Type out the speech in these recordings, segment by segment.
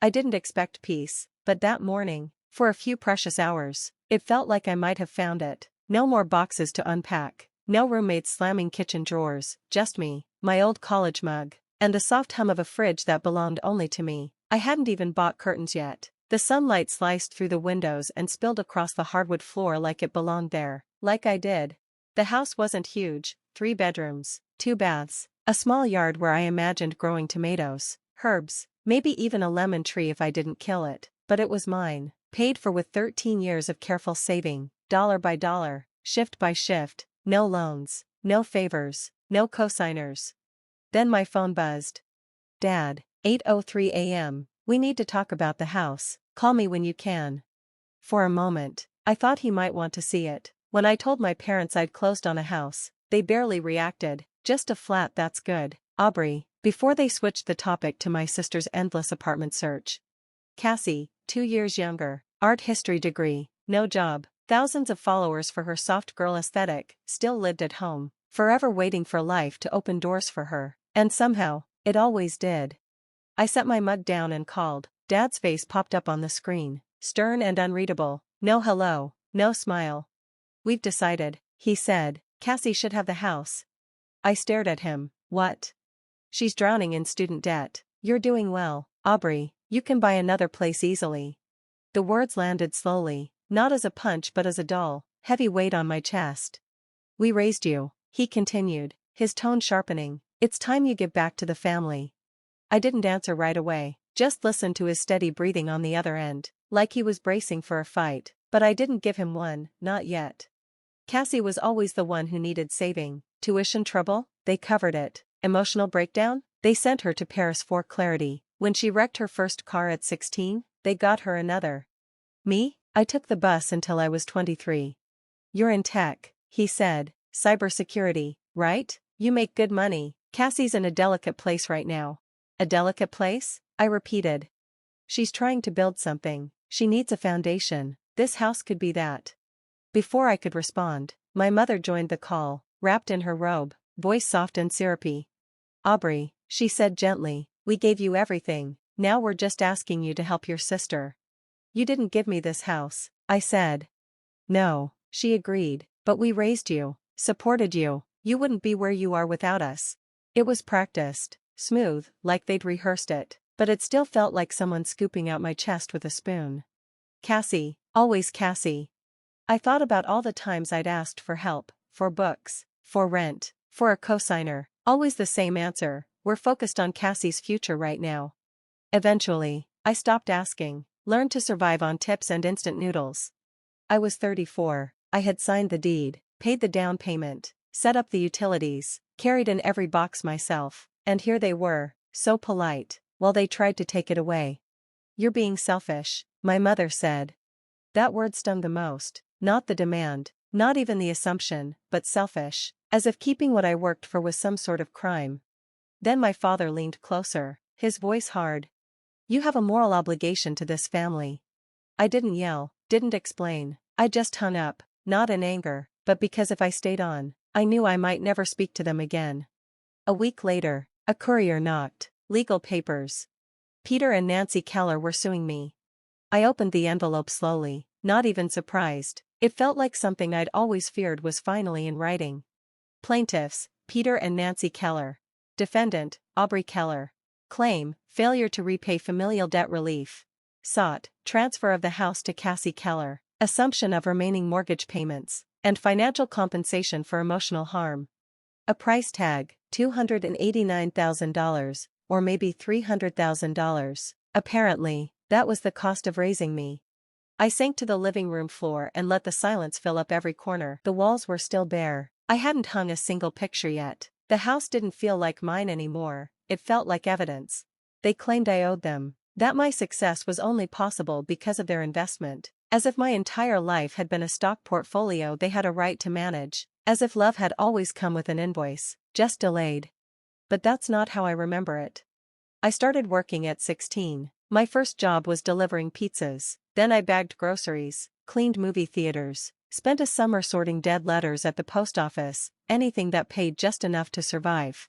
I didn't expect peace, but that morning, for a few precious hours, it felt like I might have found it. No more boxes to unpack, no roommates slamming kitchen drawers, just me, my old college mug, and the soft hum of a fridge that belonged only to me. I hadn't even bought curtains yet. The sunlight sliced through the windows and spilled across the hardwood floor like it belonged there, like I did. The house wasn't huge, 3 bedrooms, 2 baths, a small yard where I imagined growing tomatoes, herbs, maybe even a lemon tree if I didn't kill it, but it was mine, paid for with 13 years of careful saving, dollar by dollar, shift by shift, no loans, no favors, no cosigners. Then my phone buzzed. Dad, 8:03 a.m., we need to talk about the house, call me when you can. For a moment, I thought he might want to see it. When I told my parents I'd closed on a house, they barely reacted, just a flat that's good, Aubrey, before they switched the topic to my sister's endless apartment search. Cassie, 2 years younger, art history degree, no job, thousands of followers for her soft girl aesthetic, still lived at home, forever waiting for life to open doors for her, and somehow, it always did. I set my mug down and called. Dad's face popped up on the screen, stern and unreadable, no hello, no smile. We've decided, he said, Cassie should have the house. I stared at him. What? She's drowning in student debt. You're doing well, Aubrey, you can buy another place easily. The words landed slowly, not as a punch but as a dull, heavy weight on my chest. We raised you, he continued, his tone sharpening. It's time you give back to the family. I didn't answer right away, just listened to his steady breathing on the other end, like he was bracing for a fight, but I didn't give him one, not yet. Cassie was always the one who needed saving. Tuition trouble? They covered it. Emotional breakdown? They sent her to Paris for clarity. When she wrecked her first car at 16, they got her another. Me? I took the bus until I was 23. You're in tech, he said, cybersecurity, right? You make good money. Cassie's in a delicate place right now. A delicate place? I repeated. She's trying to build something. She needs a foundation. This house could be that. Before I could respond, my mother joined the call, wrapped in her robe, voice soft and syrupy. Aubrey, she said gently, we gave you everything, now we're just asking you to help your sister. You didn't give me this house, I said. No, she agreed, but we raised you, supported you, you wouldn't be where you are without us. It was practiced, smooth, like they'd rehearsed it, but it still felt like someone scooping out my chest with a spoon. Cassie, always Cassie. I thought about all the times I'd asked for help, for books, for rent, for a cosigner, always the same answer, we're focused on Cassie's future right now. Eventually, I stopped asking, learned to survive on tips and instant noodles. I was 34, I had signed the deed, paid the down payment, set up the utilities, carried in every box myself, and here they were, so polite, while they tried to take it away. You're being selfish, my mother said. That word stung the most, not the demand, not even the assumption, but selfish, as if keeping what I worked for was some sort of crime. Then my father leaned closer, his voice hard. You have a moral obligation to this family. I didn't yell, didn't explain, I just hung up, not in anger, but because if I stayed on, I knew I might never speak to them again. A week later, a courier knocked. Legal papers. Peter and Nancy Keller were suing me. I opened the envelope slowly, not even surprised. It felt like something I'd always feared was finally in writing. Plaintiffs, Peter and Nancy Keller. Defendant, Aubrey Keller. Claim, failure to repay familial debt relief. Sought, transfer of the house to Cassie Keller, assumption of remaining mortgage payments, and financial compensation for emotional harm. A price tag, $289,000, or maybe $300,000. Apparently, that was the cost of raising me. I sank to the living room floor and let the silence fill up every corner. The walls were still bare. I hadn't hung a single picture yet. The house didn't feel like mine anymore, it felt like evidence. They claimed I owed them, that my success was only possible because of their investment, as if my entire life had been a stock portfolio they had a right to manage, as if love had always come with an invoice, just delayed. But that's not how I remember it. I started working at 16. My first job was delivering pizzas, then I bagged groceries, cleaned movie theaters, spent a summer sorting dead letters at the post office, anything that paid just enough to survive.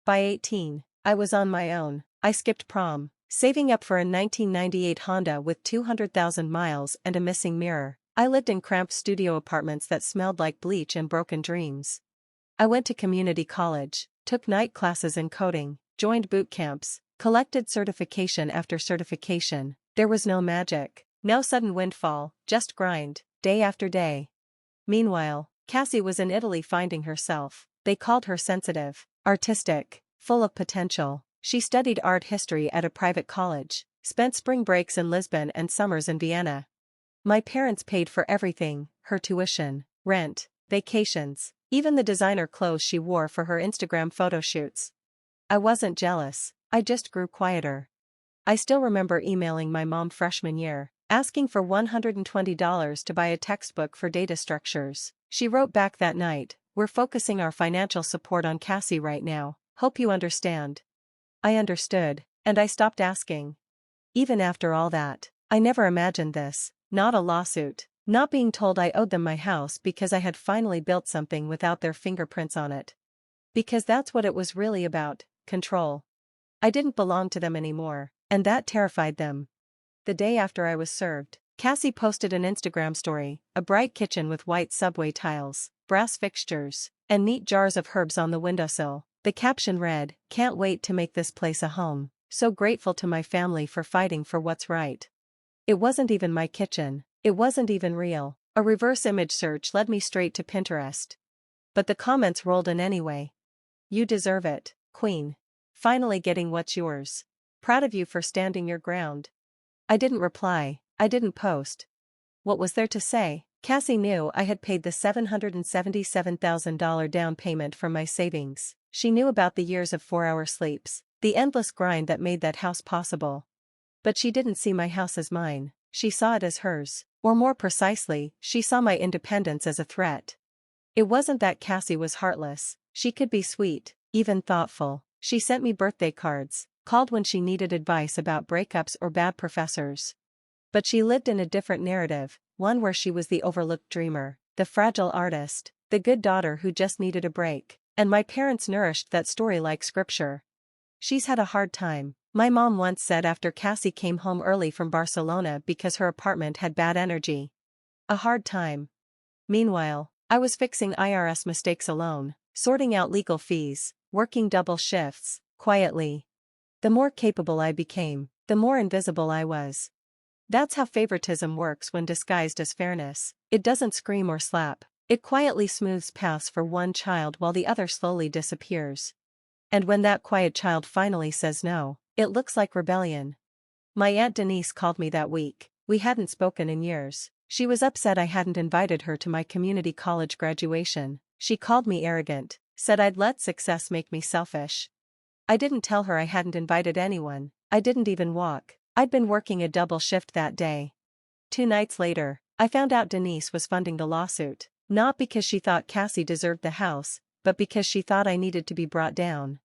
By 18, I was on my own. I skipped prom, Saving up for a 1998 Honda with 200,000 miles and a missing mirror, I lived in cramped studio apartments that smelled like bleach and broken dreams. I went to community college, took night classes in coding, joined boot camps, collected certification after certification. There was no magic, no sudden windfall, just grind, day after day. Meanwhile, Cassie was in Italy finding herself. They called her sensitive, artistic, full of potential. She studied art history at a private college, spent spring breaks in Lisbon and summers in Vienna. My parents paid for everything, her tuition, rent, vacations, even the designer clothes she wore for her Instagram photo shoots. I wasn't jealous, I just grew quieter. I still remember emailing my mom freshman year, asking for $120 to buy a textbook for data structures. She wrote back that night, "We're focusing our financial support on Cassie right now, hope you understand." I understood, and I stopped asking. Even after all that, I never imagined this, not a lawsuit, not being told I owed them my house because I had finally built something without their fingerprints on it. Because that's what it was really about, control. I didn't belong to them anymore, and that terrified them. The day after I was served, Cassie posted an Instagram story, a bright kitchen with white subway tiles, brass fixtures, and neat jars of herbs on the windowsill. The caption read, "Can't wait to make this place a home. So grateful to my family for fighting for what's right." It wasn't even my kitchen, it wasn't even real. A reverse image search led me straight to Pinterest. But the comments rolled in anyway. "You deserve it, Queen. Finally getting what's yours. Proud of you for standing your ground." I didn't reply, I didn't post. What was there to say? Cassie knew I had paid the $777,000 down payment from my savings. She knew about the years of 4-hour sleeps, the endless grind that made that house possible. But she didn't see my house as mine, she saw it as hers, or more precisely, she saw my independence as a threat. It wasn't that Cassie was heartless, she could be sweet, even thoughtful. She sent me birthday cards, called when she needed advice about breakups or bad professors. But she lived in a different narrative, one where she was the overlooked dreamer, the fragile artist, the good daughter who just needed a break. And my parents nourished that story like scripture. "She's had a hard time," my mom once said after Cassie came home early from Barcelona because her apartment had bad energy. A hard time. Meanwhile, I was fixing IRS mistakes alone, sorting out legal fees, working double shifts, quietly. The more capable I became, the more invisible I was. That's how favoritism works when disguised as fairness. It doesn't scream or slap. It quietly smooths paths for one child while the other slowly disappears. And when that quiet child finally says no, it looks like rebellion. My Aunt Denise called me that week. We hadn't spoken in years. She was upset I hadn't invited her to my community college graduation. She called me arrogant, said I'd let success make me selfish. I didn't tell her I hadn't invited anyone. I didn't even walk. I'd been working a double shift that day. 2 nights later, I found out Denise was funding the lawsuit. Not because she thought Cassie deserved the house, but because she thought I needed to be brought down.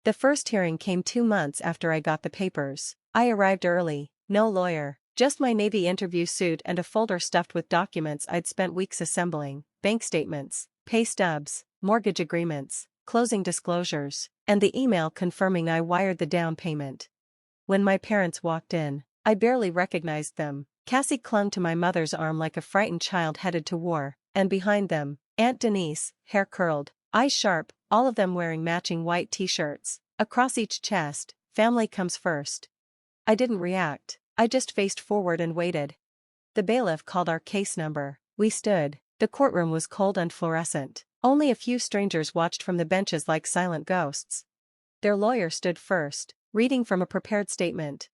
The first hearing came 2 months after I got the papers. I arrived early, no lawyer, just my Navy interview suit and a folder stuffed with documents I'd spent weeks assembling, bank statements, pay stubs, mortgage agreements, closing disclosures, and the email confirming I wired the down payment. When my parents walked in, I barely recognized them. Cassie clung to my mother's arm like a frightened child headed to war. And behind them, Aunt Denise, hair curled, eyes sharp, all of them wearing matching white t-shirts. Across each chest, "Family comes first." I didn't react, I just faced forward and waited. The bailiff called our case number. We stood. The courtroom was cold and fluorescent. Only a few strangers watched from the benches like silent ghosts. Their lawyer stood first, reading from a prepared statement.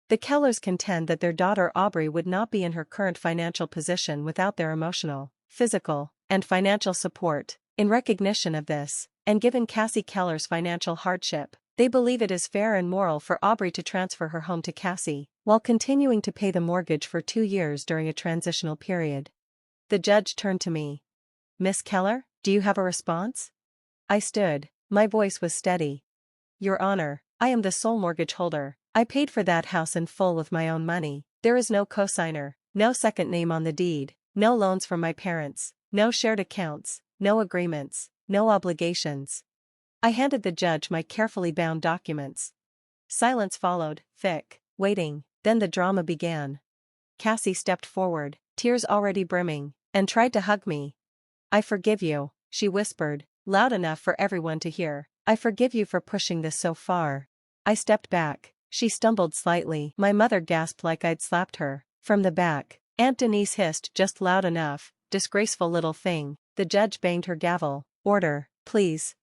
The Kellers contend that their daughter Aubrey would not be in her current financial position without their emotional, physical, and financial support. In recognition of this, and given Cassie Keller's financial hardship, they believe it is fair and moral for Aubrey to transfer her home to Cassie, while continuing to pay the mortgage for 2 years during a transitional period. The judge turned to me. "Miss Keller, do you have a response?" I stood, my voice was steady. "Your Honor, I am the sole mortgage holder. I paid for that house in full with my own money. There is no cosigner, no second name on the deed, no loans from my parents, no shared accounts, no agreements, no obligations." I handed the judge my carefully bound documents. Silence followed, thick, waiting, then the drama began. Cassie stepped forward, tears already brimming, and tried to hug me. "I forgive you," she whispered, loud enough for everyone to hear. "I forgive you for pushing this so far." I stepped back. She stumbled slightly. My mother gasped like I'd slapped her. From the back, Aunt Denise hissed just loud enough, "Disgraceful little thing." The judge banged her gavel. "Order, please."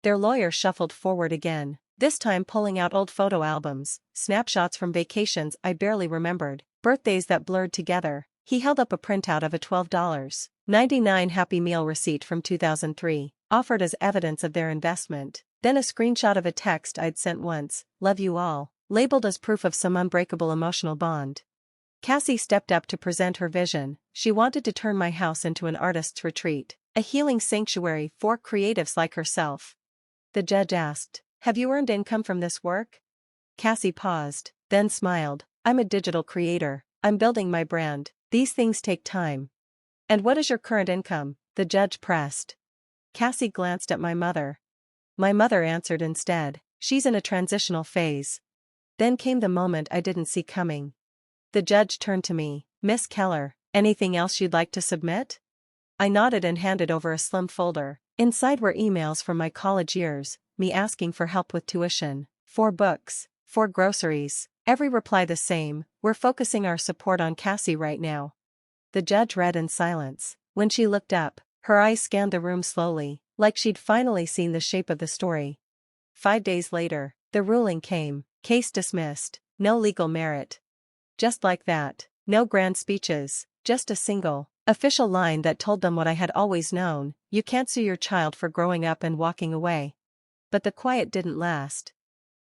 Their lawyer shuffled forward again, this time pulling out old photo albums, snapshots from vacations I barely remembered, birthdays that blurred together. He held up a printout of a $12.99 Happy Meal receipt from 2003, offered as evidence of their investment, then a screenshot of a text I'd sent once, "Love you all," labeled as proof of some unbreakable emotional bond. Cassie stepped up to present her vision. She wanted to turn my house into an artist's retreat, a healing sanctuary for creatives like herself. The judge asked, "Have you earned income from this work?" Cassie paused, then smiled. "I'm a digital creator. I'm building my brand. These things take time." "And what is your current income?" the judge pressed. Cassie glanced at my mother. My mother answered instead, "She's in a transitional phase." Then came the moment I didn't see coming. The judge turned to me. "Miss Keller, anything else you'd like to submit?" I nodded and handed over a slim folder. Inside were emails from my college years, me asking for help with tuition, for books, for groceries. Every reply the same, "We're focusing our support on Cassie right now." The judge read in silence. When she looked up, her eyes scanned the room slowly, like she'd finally seen the shape of the story. 5 days later, the ruling came. Case dismissed. No legal merit. Just like that. No grand speeches, just a single, official line that told them what I had always known: you can't sue your child for growing up and walking away. But the quiet didn't last.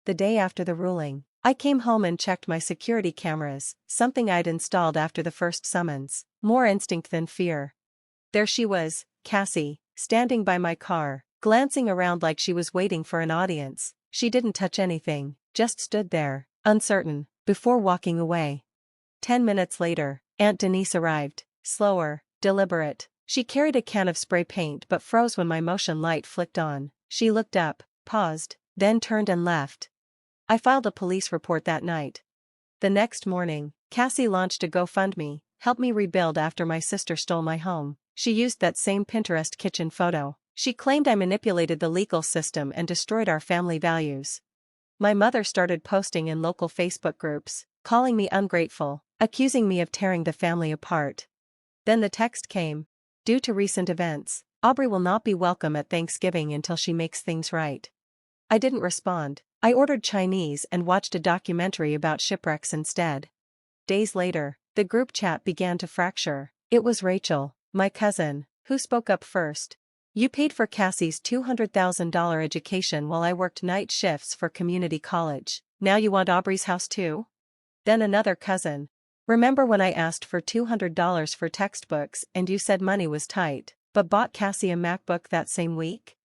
The day after the ruling, I came home and checked my security cameras, something I'd installed after the first summons, more instinct than fear. There she was, Cassie, standing by my car, glancing around like she was waiting for an audience. She didn't touch anything, just stood there, uncertain, before walking away. 10 minutes later, Aunt Denise arrived, slower, deliberate. She carried a can of spray paint but froze when my motion light flicked on. She looked up, paused, then turned and left. I filed a police report that night. The next morning, Cassie launched a GoFundMe, "Help me rebuild after my sister stole my home." She used that same Pinterest kitchen photo. She claimed I manipulated the legal system and destroyed our family values. My mother started posting in local Facebook groups, calling me ungrateful, accusing me of tearing the family apart. Then the text came. "Due to recent events, Aubrey will not be welcome at Thanksgiving until she makes things right." I didn't respond. I ordered Chinese and watched a documentary about shipwrecks instead. Days later, the group chat began to fracture. It was Rachel, my cousin, who spoke up first. "You paid for Cassie's $200,000 education while I worked night shifts for community college. Now you want Aubrey's house too?" Then another cousin. "Remember when I asked for $200 for textbooks and you said money was tight, but bought Cassie a MacBook that same week?"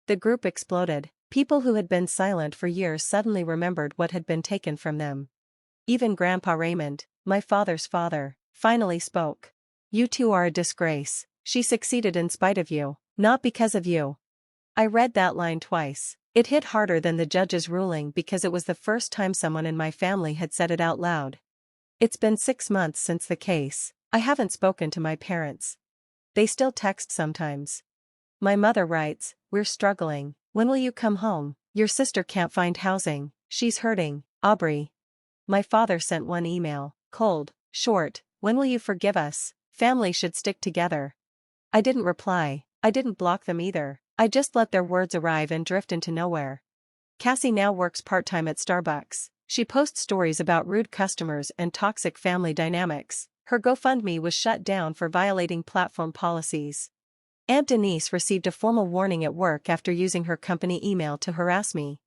The group exploded. People who had been silent for years suddenly remembered what had been taken from them. Even Grandpa Raymond, my father's father, finally spoke. "You two are a disgrace. She succeeded in spite of you, not because of you." I read that line twice. It hit harder than the judge's ruling because it was the first time someone in my family had said it out loud. It's been 6 months since the case. I haven't spoken to my parents. They still text sometimes. My mother writes, "We're struggling. When will you come home? Your sister can't find housing. She's hurting, Aubrey." My father sent one email, cold, short, "When will you forgive us? Family should stick together." I didn't reply. I didn't block them either. I just let their words arrive and drift into nowhere. Cassie now works part-time at Starbucks. She posts stories about rude customers and toxic family dynamics. Her GoFundMe was shut down for violating platform policies. Aunt Denise received a formal warning at work after using her company email to harass me.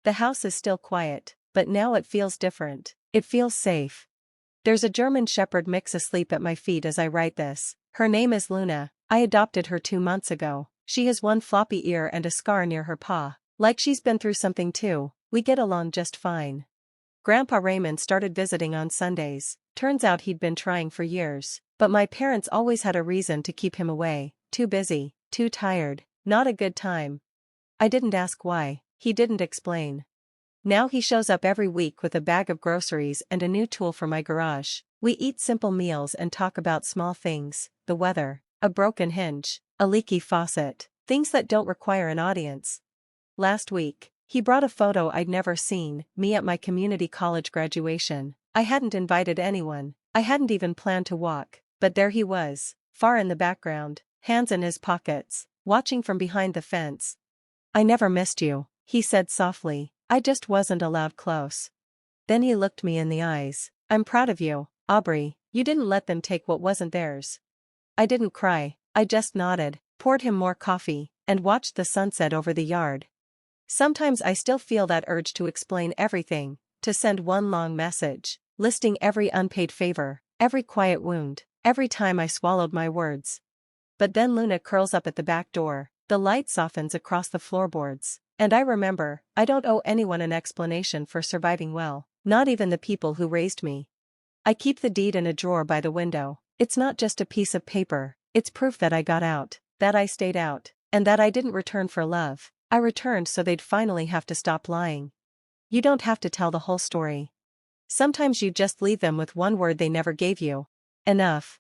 The house is still quiet, but now it feels different. It feels safe. There's a German Shepherd mix asleep at my feet as I write this. Her name is Luna. I adopted her 2 months ago. She has one floppy ear and a scar near her paw. Like she's been through something too. We get along just fine. Grandpa Raymond started visiting on Sundays. Turns out he'd been trying for years, but my parents always had a reason to keep him away. Too busy, too tired, not a good time. I didn't ask why. He didn't explain. Now he shows up every week with a bag of groceries and a new tool for my garage. We eat simple meals and talk about small things, the weather, a broken hinge, a leaky faucet, things that don't require an audience. Last week, he brought a photo I'd never seen, me at my community college graduation. I hadn't invited anyone, I hadn't even planned to walk, but there he was, far in the background, hands in his pockets, watching from behind the fence. "I never missed you," he said softly, "I just wasn't allowed close." Then he looked me in the eyes. "I'm proud of you, Aubrey, you didn't let them take what wasn't theirs." I didn't cry, I just nodded, poured him more coffee, and watched the sunset over the yard. Sometimes I still feel that urge to explain everything, to send one long message, listing every unpaid favor, every quiet wound, every time I swallowed my words. But then Luna curls up at the back door, the light softens across the floorboards, and I remember, I don't owe anyone an explanation for surviving well, not even the people who raised me. I keep the deed in a drawer by the window. It's not just a piece of paper, it's proof that I got out, that I stayed out, and that I didn't return for love. I returned so they'd finally have to stop lying. You don't have to tell the whole story. Sometimes you just leave them with one word they never gave you. Enough.